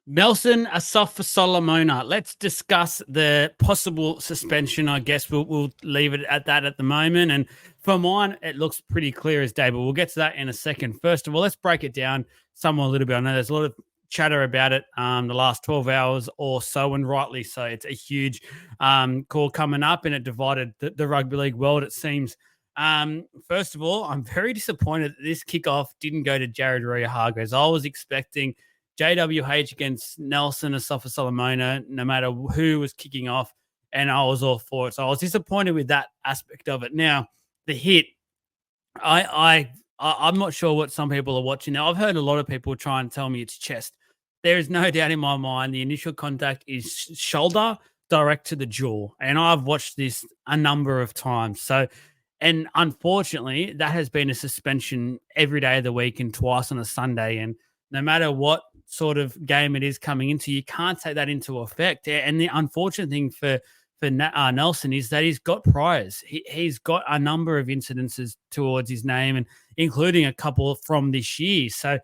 Nelson Asafa-Solomona. Let's discuss the possible suspension. I guess we'll leave it at that at the moment. And for mine, it looks pretty clear as day, but we'll get to that in a second. First of all, let's break it down somewhat a little bit. I know there's a lot of chatter about it the last 12 hours or so, and rightly so. It's a huge call coming up, and it divided the rugby league world, it seems. First of all, I'm very disappointed that this kickoff didn't go to Jared Ria-Hargreaves. I was expecting JWH against Nelson Asafa-Solomona, no matter who was kicking off, and I was all for it. So I was disappointed with that aspect of it. Now, the hit, I'm not sure what some people are watching now. I've heard a lot of people try and tell me it's chest. There is no doubt in my mind the initial contact is shoulder direct to the jaw, and I've watched this a number of times. So, and unfortunately, that has been a suspension every day of the week and twice on a Sunday. And no matter what sort of game it is coming into, you can't take that into effect. And the unfortunate thing for Nelson is that he's got priors. He's got a number of incidences towards his name, and including a couple from this year. So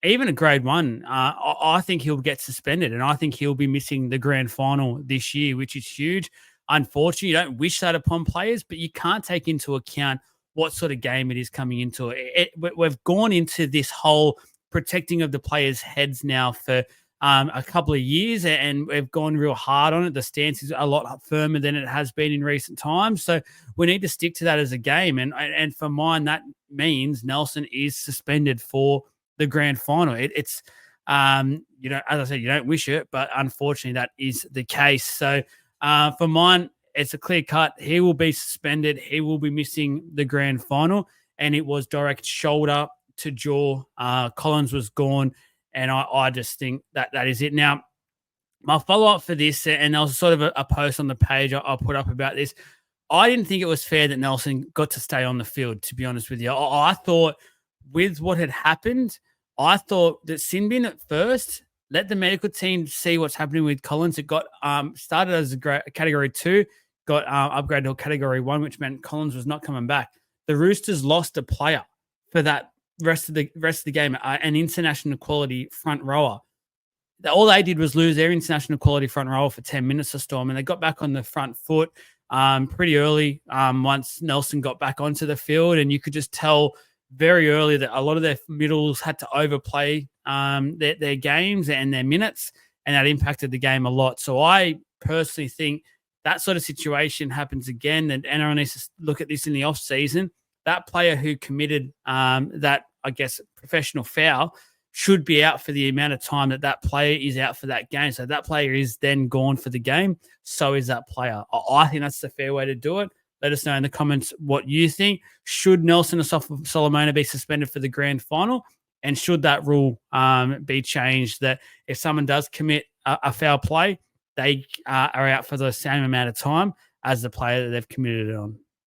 even a grade one, I think he'll get suspended, and I think he'll be missing the grand final this year, which is huge. Unfortunately, you don't wish that upon players, but you can't take into account what sort of game it is coming into. We've gone into this whole protecting of the players' heads now for a couple of years, and we've gone real hard on it. The stance is a lot firmer than it has been in recent times. So we need to stick to that as a game. And for mine, that means Nelson is suspended for the grand final. It's as I said, you don't wish it, but unfortunately that is the case. So for mine, it's a clear cut. He will be suspended. He will be missing the grand final, and it was direct shoulder to jaw. Collins was gone, and I just think that is it. Now, my follow-up for this, and there was sort of a post on the page I put up about this. I didn't think it was fair that Nelson got to stay on the field, to be honest with you. I thought with what had happened, I thought that Sinbin at first let the medical team see what's happening with Collins. It got started as a category 2, got upgraded to a category 1, which meant Collins was not coming back. The Roosters lost a player for that rest of the game, an international quality front rower. All they did was lose their international quality front rower for 10 minutes of Storm, and they got back on the front foot pretty early once Nelson got back onto the field, and you could just tell very early that a lot of their middles had to overplay their games and their minutes, and that impacted the game a lot. So I personally think that sort of situation happens again, and NRL needs to look at this in the off season. That player who committed that, I guess, professional foul should be out for the amount of time that player is out for that game. So that player is then gone for the game. So is that player. I think that's the fair way to do it. Let us know in the comments what you think. Should Nelson Asafa-Solomona be suspended for the grand final? And should that rule be changed that if someone does commit a foul play, they are out for the same amount of time as the player that they've committed it on?